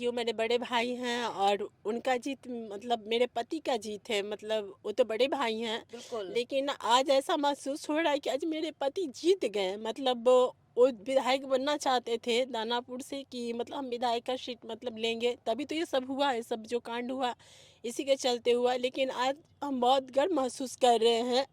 जो मेरे बड़े भाई हैं और उनका जीत मतलब मेरे पति का जीत है, मतलब वो तो बड़े भाई हैं। बिल्कुल। लेकिन आज ऐसा महसूस हो रहा है कि आज मेरे पति जीत गए। मतलब वो विधायक बनना चाहते थे दानापुर से कि मतलब हम विधायक का सीट मतलब लेंगे, तभी तो ये सब हुआ है, सब जो कांड हुआ इसी के चलते हुआ। लेकिन आज हम बहुत गर्व महसूस कर रहे हैं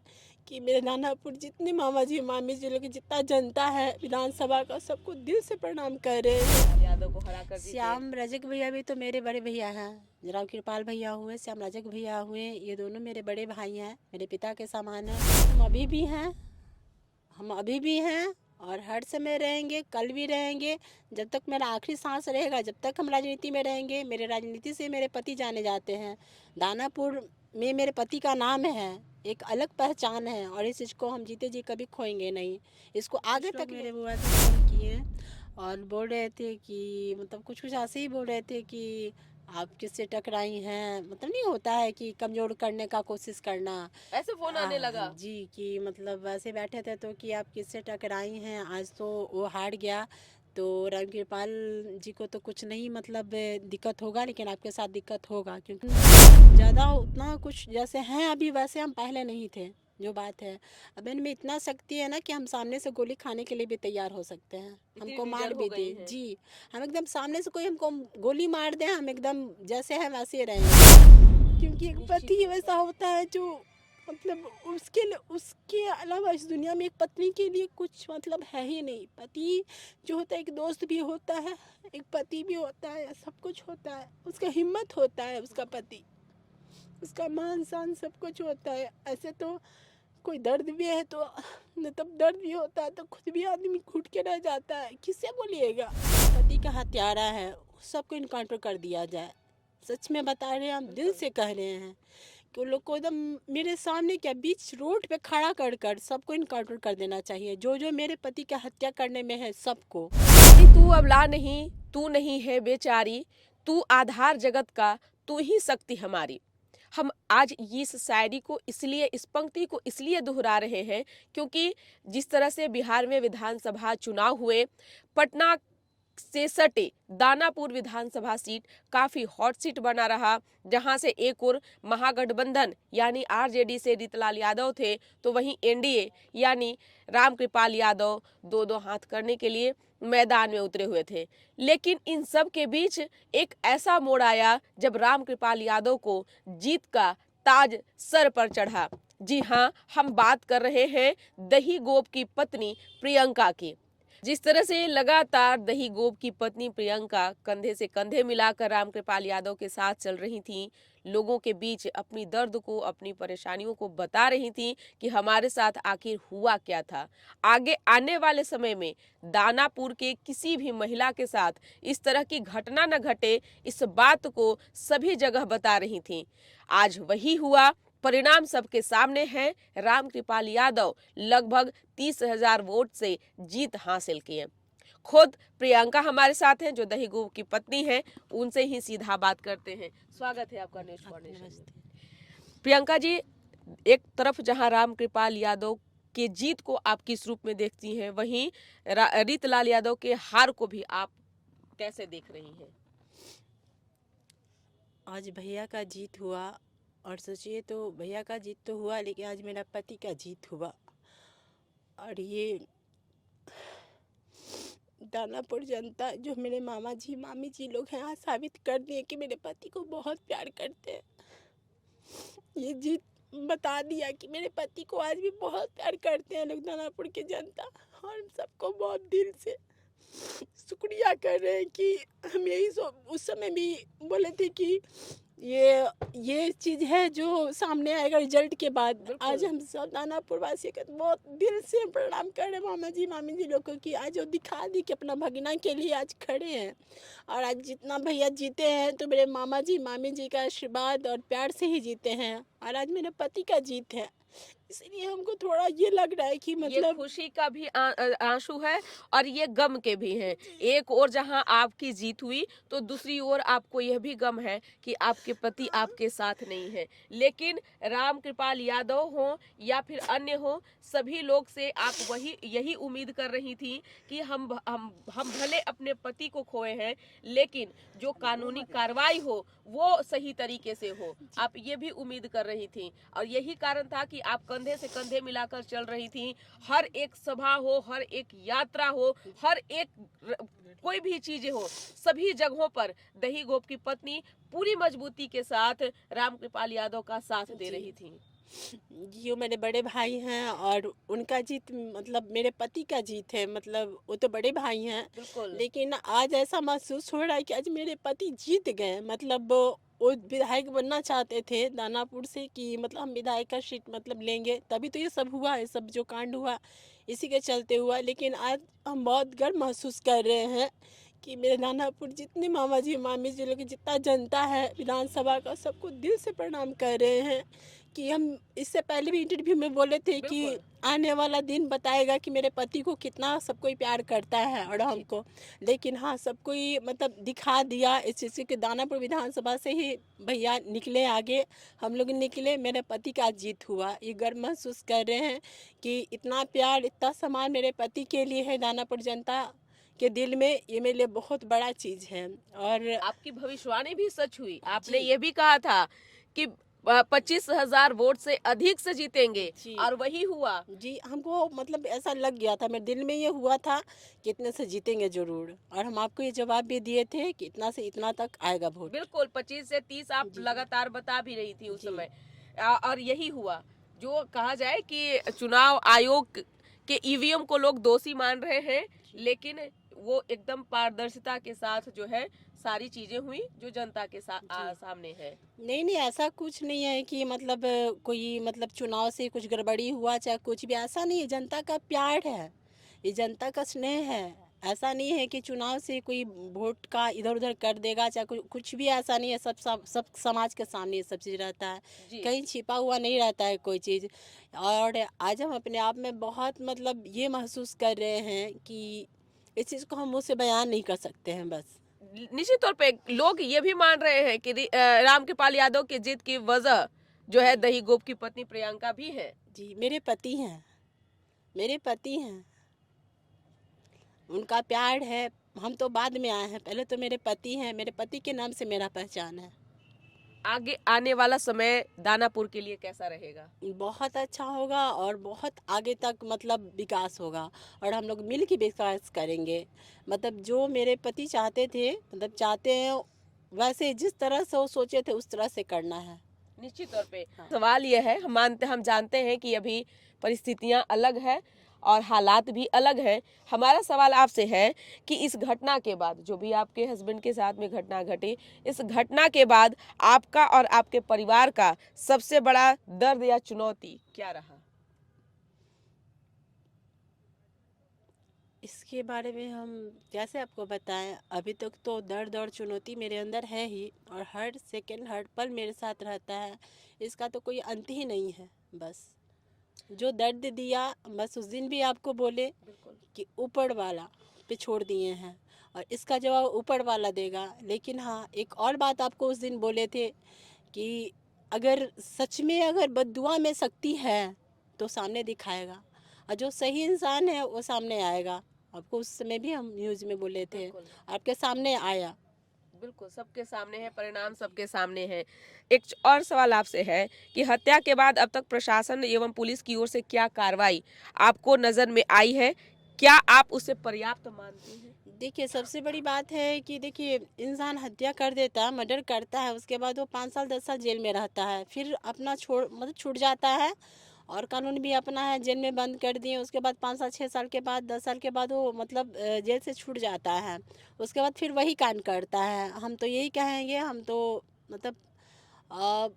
कि मेरे दानापुर जितने मामा जी मामी जी लोग जितना जनता है विधानसभा का, सबको दिल से प्रणाम कर रहे हैं। यादव को हरा कर जीते। श्याम रजक भैया भी तो मेरे बड़े भैया हैं। राव कृपाल भैया हुए, श्याम रजक भैया हुए, ये दोनों मेरे बड़े भाई हैं, मेरे पिता के समान हैं। हम अभी भी हैं और हर समय रहेंगे, कल भी रहेंगे। जब तक मेरा आखिरी सांस रहेगा, जब तक हम राजनीति में रहेंगे। मेरे राजनीति से मेरे पति जाने जाते हैं। दानापुर में मेरे पति का नाम है, एक अलग पहचान है और इस चीज़ को हम जीते जी कभी खोएंगे नहीं। इसको आगे तक मेरे बुआ से फोन किए और बोल रहे थे कि मतलब कुछ कुछ ऐसे ही बोल रहे थे कि आप किससे टकराई हैं। मतलब नहीं होता है कि कमज़ोर करने का कोशिश करना। ऐसे फोन आने लगा। जी कि मतलब वैसे बैठे थे तो कि आप किससे टकराई हैं। आज तो वो हार गया तो राम कृपाल जी को तो कुछ नहीं मतलब दिक्कत होगा, लेकिन आपके साथ दिक्कत होगा क्योंकि ज़्यादा उतना कुछ जैसे हैं अभी वैसे हम पहले नहीं थे। जो बात है अब इनमें इतना शक्ति है ना कि हम सामने से गोली खाने के लिए भी तैयार हो सकते हैं, हमको मार भी दे। जी हम एकदम सामने से कोई हमको गोली मार दे, हम एकदम जैसे हैं वैसे ही रहेंगे। क्योंकि एक पति वैसा होता है जो मतलब उसके अलावा इस दुनिया में एक पत्नी के लिए कुछ मतलब है ही नहीं। पति जो होता है एक दोस्त भी होता है, एक पति भी होता है, सब कुछ होता है। उसका हिम्मत होता है, उसका पति, उसका मान शान सब कुछ होता है। ऐसे तो कोई दर्द भी है तो तब दर्द भी होता है तो खुद भी आदमी घुट के रह जाता है। किससे बोलिएगा पति का हत्यारा है, सबको इनकाउंटर कर दिया जाए। सच में बता रहे हैं, हम दिल से कह रहे हैं कि उन लोग को एकदम मेरे सामने क्या बीच रोड पे खड़ा कर कर सबको इनकाउंटर कर देना चाहिए, जो जो मेरे पति का हत्या करने में है सबको। तू अबला नहीं, तू नहीं है बेचारी, तू आधार जगत का, तू ही शक्ति हमारी। हम आज इस शायरी को इसलिए, इस पंक्ति को इसलिए दोहरा रहे हैं क्योंकि जिस तरह से बिहार में विधानसभा चुनाव हुए, पटना से सटे दानापुर विधानसभा सीट काफी हॉट सीट बना रहा, जहां से एक और महागठबंधन यानी आरजेडी से रीतलाल यादव थे, तो वहीं एनडीए यानी रामकृपाल यादव दो दो हाथ करने के लिए मैदान में उतरे हुए थे। लेकिन इन सब के बीच एक ऐसा मोड़ आया जब रामकृपाल यादव को जीत का ताज सर पर चढ़ा। जी हाँ, हम बात कर रहे हैं दही गोप की पत्नी प्रियंका की। जिस तरह से लगातार दही गोप की पत्नी प्रियंका कंधे से कंधे मिलाकर रामकृपाल यादव के साथ चल रही थी, लोगों के बीच अपनी दर्द को, अपनी परेशानियों को बता रही थी कि हमारे साथ आखिर हुआ क्या था। आगे आने वाले समय में दानापुर के किसी भी महिला के साथ इस तरह की घटना न घटे, इस बात को सभी जगह बता रही थी। आज वही हुआ, परिणाम सबके सामने है। रामकृपाल यादव लगभग 30,000 वोट से जीत हासिल किए। खुद प्रियंका हमारे साथ हैं जो दही गोप की पत्नी है, उनसे ही सीधा बात करते हैं। स्वागत है आपका न्यूज़ फाउंडेशन में। प्रियंका जी, एक तरफ जहां रामकृपाल यादव के जीत को आप किस रूप में देखती हैं, वहीं रीतलाल यादव के हार को भी आप कैसे देख रही हैं? आज भैया का जीत हुआ और सोचिए तो भैया का जीत तो हुआ, लेकिन आज मेरा पति का जीत हुआ। और ये दानापुर जनता जो मेरे मामा जी मामी जी लोग हैं आज साबित कर दिए कि मेरे पति को बहुत प्यार करते हैं। ये जीत बता दिया कि मेरे पति को आज भी बहुत प्यार करते हैं लोग, दानापुर की जनता। और हम सबको बहुत दिल से शुक्रिया कर रहे हैं कि हम यही उस समय भी बोले थे कि ये चीज़ है जो सामने आएगा रिजल्ट के बाद। आज हम सब दानापुर वासी का बहुत दिल से प्रणाम कर रहे हैं मामा जी मामी जी लोग को कि आज वो दिखा दी कि अपना भगना के लिए आज खड़े हैं। और आज जितना भैया जीते हैं तो मेरे मामा जी मामी जी का आशीर्वाद और प्यार से ही जीते हैं। और आज मेरे पति का जीत है, इसलिए हमको थोड़ा ये लग रहा है कि ये मतलब खुशी का भी आंसू है और ये गम के भी हैं। एक ओर जहां आपकी जीत हुई तो दूसरी ओर आपको यह भी गम है कि आपके पति आपके साथ नहीं है। लेकिन राम कृपाल यादव हो या फिर अन्य हो, सभी लोग से आप यही उम्मीद कर रही थी कि हम भले अपने पति को खोए हैं, लेकिन जो कानूनी कार्रवाई हो वो सही तरीके से हो, आप ये भी उम्मीद कर रही थी। और यही कारण था कि आप कंधे से कंधे मिलाकर चल रही थी। हर एक सभा हो, हर एक यात्रा हो, हर एक कोई भी चीजें हो, सभी जगहों पर दही गोप की पत्नी पूरी मजबूती के साथ रामकृपाल यादव का साथ दे रही थी। जो मेरे बड़े भाई हैं और उनका जीत मतलब मेरे पति का जीत है, मतलब वो तो बड़े भाई हैं, बिल्कुल लेकिन आज ऐसा महसूस हो रहा है कि आज मेरे पति जीत गए। मतलब वो विधायक बनना चाहते थे दानापुर से कि मतलब हम विधायक का सीट मतलब लेंगे, तभी तो ये सब हुआ, ये सब जो कांड हुआ इसी के चलते हुआ। लेकिन आज हम बहुत गर्व महसूस कर रहे हैं कि मेरे दानापुर जितने मामा जी मामी जी लोग जितना जनता है विधानसभा का, सबको दिल से प्रणाम कर रहे हैं कि हम इससे पहले भी इंटरव्यू में बोले थे कि बिल्कुल आने वाला दिन बताएगा कि मेरे पति को कितना सब कोई प्यार करता है और हमको। लेकिन हाँ, सब कोई मतलब दिखा दिया इस चीज़ के दानापुर विधानसभा से ही भैया निकले आगे, हम लोग निकले, मेरे पति का जीत हुआ। ये गर्व महसूस कर रहे हैं कि इतना प्यार इतना सम्मान मेरे पति के लिए है दानापुर जनता के दिल में, ये मेरे लिए बहुत बड़ा चीज़ है। और आपकी भविष्यवाणी भी सच हुई। आपने जी ये भी कहा था कि 25,000 वोट से अधिक से जीतेंगे जी और वही हुआ। जी, हमको मतलब ऐसा लग गया था, मेरे दिल में ये हुआ था कि इतने से जीतेंगे ज़रूर, और हम आपको ये जवाब भी दिए थे कि इतना से इतना तक आएगा वोट। बिल्कुल 25 से 30 आप जी लगातार बता भी रही थी उस जी समय। और यही हुआ। जो कहा जाए कि चुनाव आयोग के ईवीएम को लोग दोषी मान रहे हैं, लेकिन वो एकदम पारदर्शिता के साथ जो है सारी चीजें हुई जो जनता के जी। सामने है। नहीं नहीं, ऐसा कुछ नहीं है कि मतलब कोई मतलब चुनाव से कुछ गड़बड़ी हुआ चाहे कुछ भी, ऐसा नहीं है। जनता का प्यार है, ये जनता का स्नेह है। ऐसा नहीं है कि चुनाव से कोई वोट का इधर उधर कर देगा चाहे कुछ भी ऐसा नहीं है। सब समाज के सामने ये सब चीज़ रहता है, जी कहीं छिपा हुआ नहीं रहता है कोई चीज़। और आज हम अपने आप में बहुत मतलब ये महसूस कर रहे हैं कि इस चीज़ को हम मुँह से बयान नहीं कर सकते हैं बस। निश्चित तौर पे लोग ये भी मान रहे हैं कि रामकृपाल यादव की जीत की वजह जो है दही गोप की पत्नी प्रियंका भी है। जी, मेरे पति हैं, मेरे पति हैं, उनका प्यार है। हम तो बाद में आए हैं, पहले तो मेरे पति हैं, मेरे पति के नाम से मेरा पहचान है। आगे आने वाला समय दानापुर के लिए कैसा रहेगा? बहुत अच्छा होगा और बहुत आगे तक मतलब विकास होगा, और हम लोग मिल के विकास करेंगे। मतलब जो मेरे पति चाहते थे, मतलब चाहते हैं वैसे जिस तरह से वो सोचे थे उस तरह से करना है। निश्चित तौर पे हाँ। सवाल यह है, हम जानते हैं कि अभी परिस्थितियां अलग है और हालात भी अलग हैं। हमारा सवाल आपसे है कि इस घटना के बाद जो भी आपके हस्बैंड के साथ में घटना घटी, इस घटना के बाद आपका और आपके परिवार का सबसे बड़ा दर्द या चुनौती क्या रहा? इसके बारे में हम कैसे आपको बताएं। अभी तक तो दर्द और चुनौती मेरे अंदर है ही, और हर सेकंड हर पल मेरे साथ रहता है। इसका तो कोई अंत ही नहीं है। बस जो दर्द दिया, बस उस दिन भी आपको बोले बिल्कुल कि ऊपर वाला पे छोड़ दिए हैं, और इसका जवाब ऊपर वाला देगा। लेकिन हाँ, एक और बात आपको उस दिन बोले थे कि अगर सच में अगर बद्दुआ में शक्ति है तो सामने दिखाएगा, और जो सही इंसान है वो सामने आएगा। आपको उस समय भी हम न्यूज़ में बोले थे, बिल्कुल आपके सामने आया। बिल्कुल सबके सामने है, परिणाम सबके सामने है। एक और सवाल आपसे है कि हत्या के बाद अब तक प्रशासन एवं पुलिस की ओर से क्या कार्रवाई आपको नजर में आई है? क्या आप उसे पर्याप्त मानती हैं? देखिए, सबसे बड़ी बात है कि देखिए, इंसान हत्या कर देता है, मर्डर करता है, उसके बाद वो 5 साल 10 साल जेल में रहता है, फिर अपना छोड़ मतलब छूट जाता है, और कानून भी अपना है, जेल में बंद कर दिए। उसके बाद 5 साल 6 साल के बाद 10 साल के बाद वो मतलब जेल से छूट जाता है। उसके बाद फिर वही कांड करता है। हम तो यही कहेंगे, हम तो मतलब अ,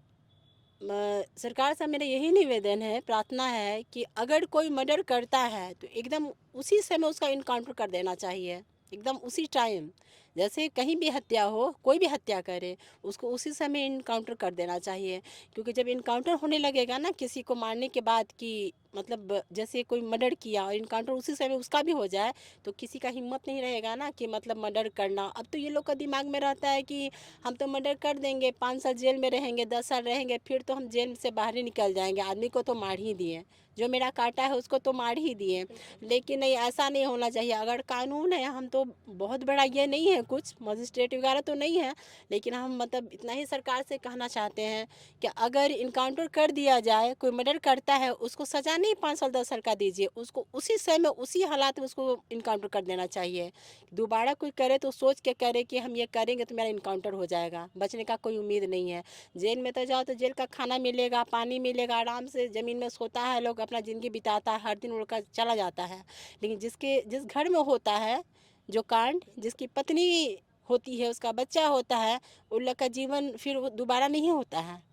सरकार से मेरा यही निवेदन है, प्रार्थना है कि अगर कोई मर्डर करता है तो एकदम उसी समय उसका इनकाउंटर कर देना चाहिए, एकदम उसी टाइम। जैसे कहीं भी हत्या हो, कोई भी हत्या करे, उसको उसी समय इनकाउंटर कर देना चाहिए। क्योंकि जब इनकाउंटर होने लगेगा ना किसी को मारने के बाद, कि मतलब जैसे कोई मर्डर किया और इनकाउंटर उसी समय उसका भी हो जाए, तो किसी का हिम्मत नहीं रहेगा ना कि मतलब मर्डर करना। अब तो ये लोग का दिमाग में रहता है कि हम तो मर्डर कर देंगे, 5 साल जेल में रहेंगे, 10 साल रहेंगे, फिर तो हम जेल से बाहर ही निकल जाएंगे, आदमी को तो मार ही दिए, जो मेरा काटा है उसको तो मार ही दिए। लेकिन नहीं, ऐसा नहीं होना चाहिए। अगर कानून है, हम तो बहुत बड़ा ये नहीं है, कुछ मजिस्ट्रेट वगैरह तो नहीं है, लेकिन हम मतलब इतना ही सरकार से कहना चाहते हैं कि अगर इनकाउंटर कर दिया जाए, कोई मर्डर करता है उसको सज़ा नहीं 5 साल 10 साल का दीजिए, उसको उसी समय उसी हालात में उसको इनकाउंटर कर देना चाहिए। दोबारा कोई करे तो सोच के करे कि हम ये करेंगे तो मेरा इनकाउंटर हो जाएगा, बचने का कोई उम्मीद नहीं है। जेल में तो जाओ तो जेल का खाना मिलेगा, पानी मिलेगा, आराम से ज़मीन में सोता है, लोग अपना ज़िंदगी बिताता है, हर दिन उड़कर चला जाता है। लेकिन जिस घर में होता है जो कांड, जिसकी पत्नी होती है, उसका बच्चा होता है, उन लोग का जीवन फिर वो दोबारा नहीं होता है।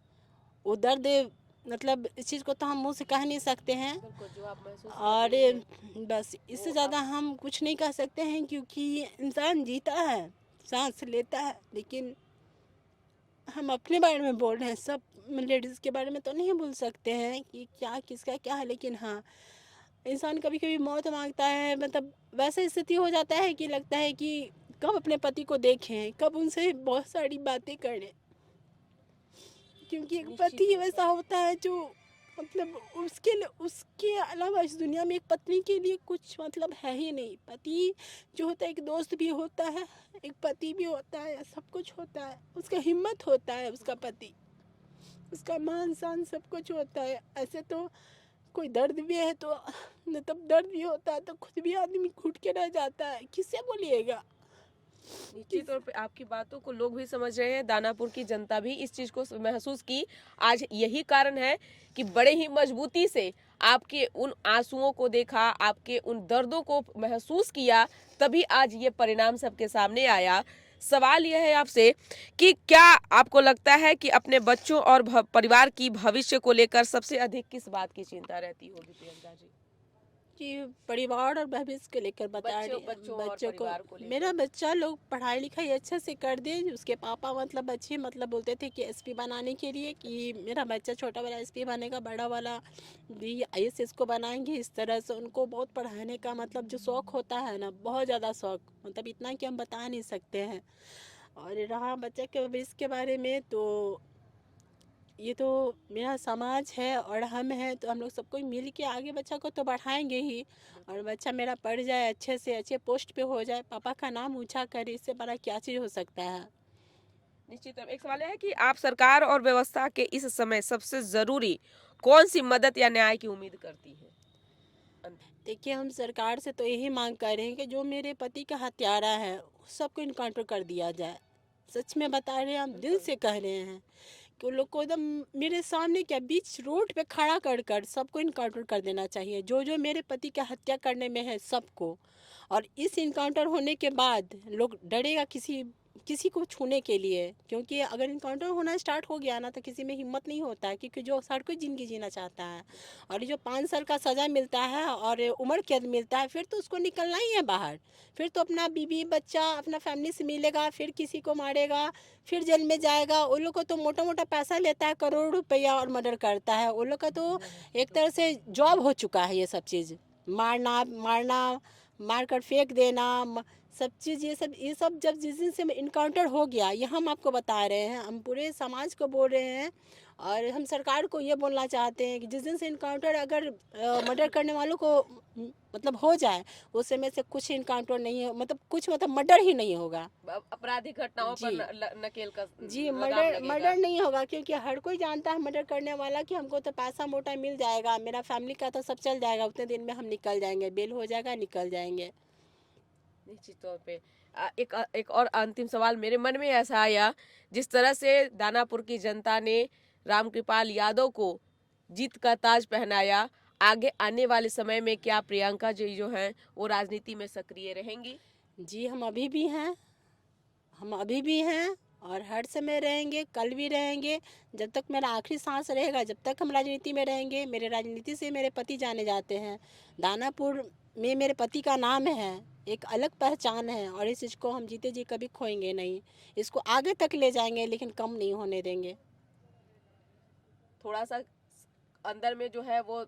वो दर्द, मतलब इस चीज़ को तो हम मुंह से कह नहीं सकते हैं। बिल्कुल, जो आप महसूस कर और रही हैं बस इससे वो ज़्यादा हम कुछ नहीं कह सकते हैं, क्योंकि इंसान जीता है, सांस लेता है, लेकिन हम अपने बारे में बोल रहे हैं, सब लेडीज़ के बारे में तो नहीं बोल सकते हैं कि क्या किसका क्या है। लेकिन हाँ, इंसान कभी कभी मौत मांगता है, मतलब वैसा स्थिति हो जाता है कि लगता है कि कब अपने पति को देखें, कब उनसे बहुत सारी बातें करें। क्योंकि एक निश्चित पति ही तौर वैसा होता है जो मतलब उसके अलावा इस दुनिया में एक पत्नी के लिए कुछ मतलब है ही नहीं। पति जो होता है एक दोस्त भी होता है, एक पति भी होता है, सब कुछ होता है। उसका हिम्मत होता है, उसका पति, उसका मान शान सब कुछ होता है। ऐसे तो कोई दर्द भी है तो मतलब दर्द भी होता है तो खुद भी आदमी घुट के रह जाता है, किससे बोलिएगा। निश्चित तौर पे आपकी बातों को लोग भी समझ रहे हैं, दानापुर की जनता भी इस चीज को महसूस की। आज यही कारण है कि बड़े ही मजबूती से आपके उन आंसुओं को देखा, आपके उन दर्दों को महसूस किया, तभी आज ये परिणाम सबके सामने आया। सवाल यह है आपसे कि क्या आपको लगता है कि अपने बच्चों और परिवार की भविष्य को लेकर सबसे अधिक किस बात की चिंता रहती होगी प्रियंका जी? कि परिवार और भविष्य को लेकर बता रही हैं। बच्चों और बच्चों को, परिवार को लेकर मेरा बच्चा लोग पढ़ाई लिखाई अच्छे से कर दे। उसके पापा मतलब अच्छे मतलब बोलते थे कि एसपी बनाने के लिए, कि मेरा बच्चा छोटा वाला एसपी बनेगा, बड़ा वाला भी आईएएस को बनाएंगे। इस तरह से उनको बहुत पढ़ाने का मतलब जो शौक़ होता है ना, बहुत ज़्यादा शौक़, मतलब इतना कि हम बता नहीं सकते हैं। और रहा बच्चे के भविष्य के बारे में, तो ये तो मेरा समाज है और हम हैं, तो हम लोग सबको मिल के आगे बच्चा को तो बढ़ाएंगे ही। और बच्चा मेरा पढ़ जाए, अच्छे से अच्छे पोस्ट पे हो जाए, पापा का नाम ऊंचा करे, इससे बड़ा क्या चीज़ हो सकता है। निश्चित। एक सवाल है कि आप सरकार और व्यवस्था के इस समय सबसे जरूरी कौन सी मदद या न्याय की उम्मीद करती हैं? देखिए, हम सरकार से तो यही मांग कर रहे हैं कि जो मेरे पति का हत्यारा है सबको इनकाउंटर कर दिया जाए। सच में बता रहे हैं, हम दिल से कह रहे हैं कि उन लोग को एकदम मेरे सामने क्या बीच रोड पे खड़ा कर कर सबको इनकाउंटर कर देना चाहिए, जो जो मेरे पति का हत्या करने में है सबको। और इस इनकाउंटर होने के बाद लोग डरेगा किसी किसी को छूने के लिए, क्योंकि अगर इनकाउंटर होना स्टार्ट हो गया ना तो किसी में हिम्मत नहीं होता है, क्योंकि जो हर कोई ज़िंदगी जीना चाहता है। और जो 5 साल का सज़ा मिलता है और उम्र कैद मिलता है, फिर तो उसको निकलना ही है बाहर। फिर तो अपना बीवी बच्चा अपना फैमिली से मिलेगा, फिर किसी को मारेगा, फिर जेल में जाएगा। उन लोग को तो मोटा मोटा पैसा लेता है, करोड़ रुपया, और मर्डर करता है। उन लोग का तो एक तरह से जॉब हो चुका है ये सब चीज़, मारना मार कर फेंक देना, सब चीज़, ये सब जब जिस दिन से इनकाउंटर हो गया, ये हम आपको बता रहे हैं, हम पूरे समाज को बोल रहे हैं। और हम सरकार को ये बोलना चाहते हैं कि जिस दिन से इनकाउंटर अगर मर्डर करने वालों को मतलब हो जाए, उस समय से कुछ इनकाउंटर नहीं है, मतलब कुछ मतलब मर्डर ही नहीं होगा। आपराधिक घटनाओं पर नकेल का जी, लगाम लगेगा। मर्डर नहीं होगा, क्योंकि हर कोई जानता है मर्डर करने वाला कि हमको तो पैसा मोटा मिल जाएगा, मेरा फैमिली का तो सब चल जाएगा, उतने दिन में हम निकल जाएंगे, बेल हो जाएगा, निकल जाएंगे। निश्चित तौर पे एक और अंतिम सवाल मेरे मन में ऐसा आया, जिस तरह से दानापुर की जनता ने रामकृपाल यादव को जीत का ताज पहनाया, आगे आने वाले समय में क्या प्रियंका जी जो हैं वो राजनीति में सक्रिय रहेंगी? जी, हम अभी भी हैं और हर समय रहेंगे, कल भी रहेंगे, जब तक मेरा आखिरी सांस रहेगा, जब तक हम राजनीति में रहेंगे। मेरे राजनीति से मेरे पति जाने जाते हैं, दानापुर में मेरे पति का नाम है, एक अलग पहचान है और इस चीज़ को हम जीते जी कभी खोएंगे नहीं। इसको आगे तक ले जाएंगे लेकिन कम नहीं होने देंगे। थोड़ा सा अंदर में जो है वो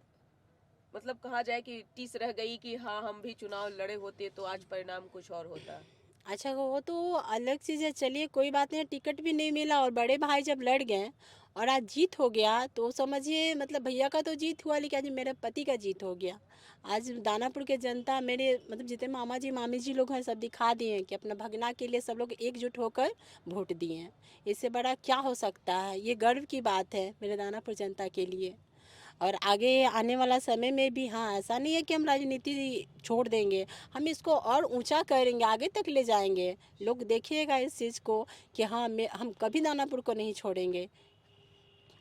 मतलब कहा जाए कि टीस रह गई कि हाँ हम भी चुनाव लड़े होते तो आज परिणाम कुछ और होता। अच्छा वो तो अलग चीज़ है, चलिए कोई बात नहीं, टिकट भी नहीं मिला और बड़े भाई जब लड़ गए और आज जीत हो गया तो समझिए मतलब भैया का तो जीत हुआ लेकिन आज मेरे पति का जीत हो गया। आज दानापुर के जनता मेरे मतलब जितने मामा जी मामी जी लोग हैं सब दिखा दिए हैं कि अपना भगना के लिए सब लोग एकजुट होकर वोट दिए हैं। इससे बड़ा क्या हो सकता है, ये गर्व की बात है मेरे दानापुर जनता के लिए। और आगे आने वाला समय में भी हाँ ऐसा नहीं है कि हम राजनीति छोड़ देंगे, हम इसको और ऊंचा करेंगे, आगे तक ले जाएंगे। लोग देखिएगा इस चीज़ को कि हाँ हम कभी दानापुर को नहीं छोड़ेंगे।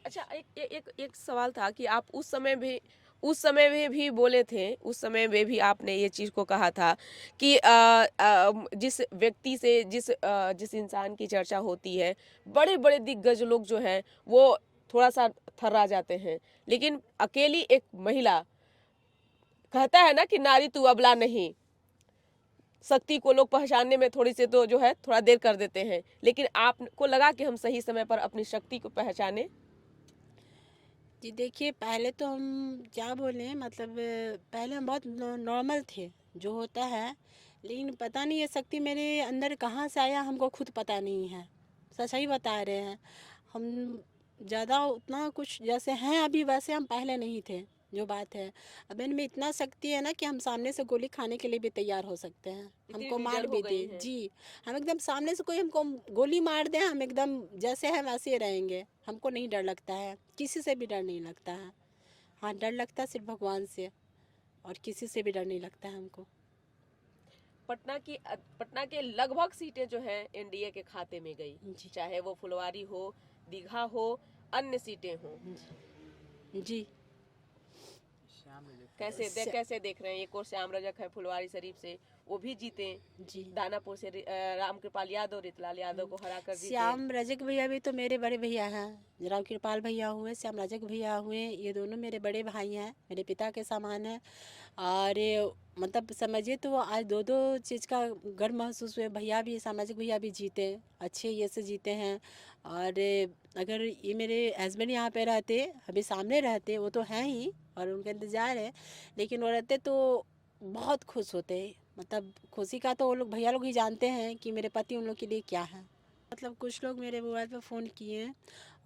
अच्छा एक सवाल था कि आप उस समय में भी बोले थे, उस समय में भी आपने ये चीज को कहा था कि जिस व्यक्ति से जिस इंसान की चर्चा होती है, बड़े बड़े दिग्गज लोग जो हैं वो थोड़ा सा थर्रा जाते हैं, लेकिन अकेली एक महिला, कहता है ना कि नारी तू अबला नहीं, शक्ति को लोग पहचानने में थोड़ी से तो जो है थोड़ा देर कर देते हैं, लेकिन आपको लगा कि हम सही समय पर अपनी शक्ति को पहचाने? जी देखिए पहले तो हम क्या बोलें मतलब पहले हम बहुत नॉर्मल थे जो होता है, लेकिन पता नहीं ये शक्ति मेरे अंदर कहाँ से आया हमको खुद पता नहीं है। सच ही बता रहे हैं हम, ज़्यादा उतना कुछ जैसे हैं अभी वैसे हम पहले नहीं थे। जो बात है अब इनमें इतना शक्ति है ना कि हम सामने से गोली खाने के लिए भी तैयार हो सकते हैं, इतनी हमको मार डीजल हो भी गई दे है। जी। हम एकदम सामने से कोई हमको गोली मार दे हम एकदम जैसे हैं वैसे ही रहेंगे, हमको नहीं डर लगता है, किसी से भी डर नहीं लगता है। हाँ डर लगता है सिर्फ भगवान से और किसी से भी डर नहीं लगता है हमको। पटना के लगभग सीटें जो हैं एनडीए के खाते में गई, जी चाहे वो फुलवारी हो, दीघा हो, अन्य सीटें हो। जी जी। कैसे देख रहे हैं? एक और श्याम रजक है फुलवारी शरीफ से, वो भी जीते। जी दानापुर से रामकृपाल यादव, रितलाल यादव को हरा कर जीते। श्याम रजक भैया भी तो मेरे बड़े भैया हैं, राम कृपाल भैया हुए, श्याम रजक भैया हुए, ये दोनों मेरे बड़े भाई हैं, मेरे पिता के समान हैं। और मतलब समझिए तो आज दो दो चीज़ का गर्व महसूस हुए, भैया भी सामाजिक भैया भी जीते, अच्छे ये से जीते हैं। और अगर ये मेरे हस्बैंड यहाँ पे रहते, अभी सामने रहते, वो तो हैं ही और उनका इंतज़ार है, लेकिन वो रहते तो बहुत खुश होते। मतलब खुशी का तो वो लोग भैया लोग ही जानते हैं कि मेरे पति उन लोग के लिए क्या है। मतलब कुछ लोग मेरे मोबाइल पे फ़ोन किए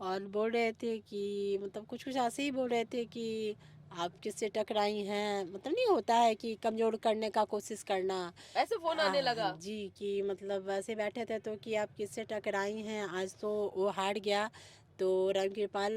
और बोल रहे थे कि मतलब कुछ कुछ ऐसे ही बोल रहे थे कि आप किससे टकराई हैं, मतलब नहीं होता है कि कमज़ोर करने का कोशिश करना। ऐसे फोन आने लगा? जी कि मतलब वैसे बैठे थे तो कि आप किससे टकराई हैं, आज तो वो हार गया तो राम कृपाल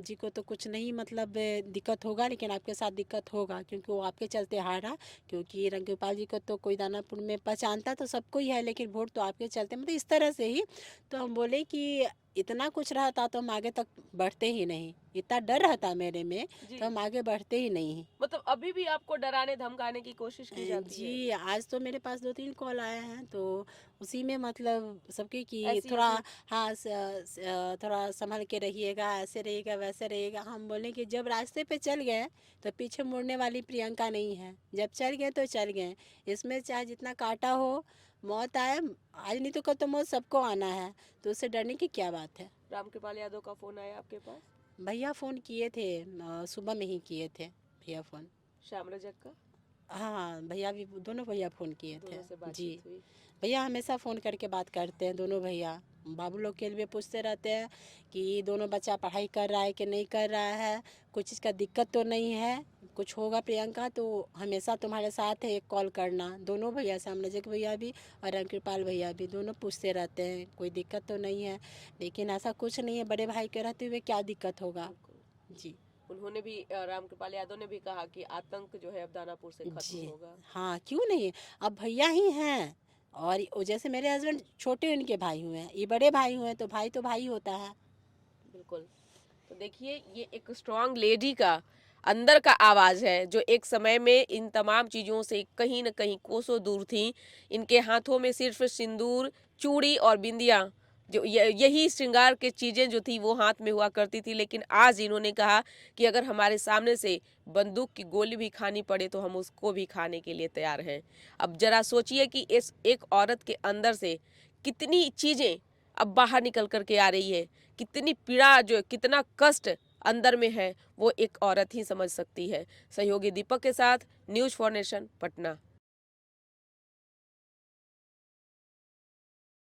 जी को तो कुछ नहीं मतलब दिक्कत होगा, लेकिन आपके साथ दिक्कत होगा क्योंकि वो आपके चलते हारा। क्योंकि राम कृपाल जी को तो कोई दानापुर में पहचानता तो सबको ही है, लेकिन वोट तो आपके चलते, मतलब इस तरह से ही। तो हम बोले कि इतना कुछ रहता तो हम आगे तक बढ़ते ही नहीं, इतना डर रहता मेरे में जी। तो हम आगे बढ़ते ही नहीं। मतलब अभी भी आपको डराने धमकाने की कोशिश की जाती है? जी आज तो मेरे पास 2-3 कॉल आए हैं तो उसी में मतलब सबके कि ऐसी थोड़ा ऐसी हाँ थोड़ा संभल के रहिएगा, ऐसे रहिएगा वैसे रहिएगा। हम बोले कि जब रास्ते पे चल गए तो पीछे मुड़ने वाली प्रियंका नहीं है, जब चल गए तो चल गए। इसमें चाहे जितना काटा हो, मौत आए आज नहीं तो कल तो मौत सबको आना है, तो उससे डरने की क्या बात है। रामकृपाल यादव का फोन आया आपके पास? भैया फ़ोन किए थे, सुबह में ही किए थे भैया फ़ोन। श्याम रजक का? हाँ भैया भी, दोनों भैया फ़ोन किए थे दोनों से जी। बातचीत हुई? भैया हमेशा फ़ोन करके बात करते हैं, दोनों भैया बाबू लोग के लिए पूछते रहते हैं कि दोनों बच्चा पढ़ाई कर रहा है कि नहीं कर रहा है, कुछ चीज़ का दिक्कत तो नहीं है, कुछ होगा प्रियंका तो हमेशा तुम्हारे साथ है, एक कॉल करना। दोनों भैया सामने भैया भी और रामकृपाल भैया भी दोनों पूछते रहते हैं कोई दिक्कत तो नहीं है, लेकिन ऐसा कुछ नहीं है, बड़े भाई के रहते हुए क्या दिक्कत होगा जी। उन्होंने भी रामकृपाल यादव ने भी कहा कि आतंक जो है अब दानापुर से खत्म जी होगा। हाँ क्यों नहीं, अब भैया ही हैं और जैसे मेरे हस्बैंड छोटे उनके भाई हुए हैं, ये बड़े भाई हुए हैं तो भाई होता है। बिल्कुल। तो देखिए ये एक स्ट्रांग लेडी का अंदर का आवाज है जो एक समय में इन तमाम चीजों से कहीं न कहीं कोसों दूर थी। इनके हाथों में सिर्फ सिंदूर, चूड़ी और बिंदिया जो यही श्रृंगार के चीज़ें जो थी वो हाथ में हुआ करती थी, लेकिन आज इन्होंने कहा कि अगर हमारे सामने से बंदूक की गोली भी खानी पड़े तो हम उसको भी खाने के लिए तैयार हैं। अब जरा सोचिए कि इस एक औरत के अंदर से कितनी चीज़ें अब बाहर निकल कर के आ रही है, कितनी पीड़ा, जो कितना कष्ट अंदर में है, वो एक औरत ही समझ सकती है। सहयोगी दीपक के साथ न्यूज़ फॉर नेशन, पटना।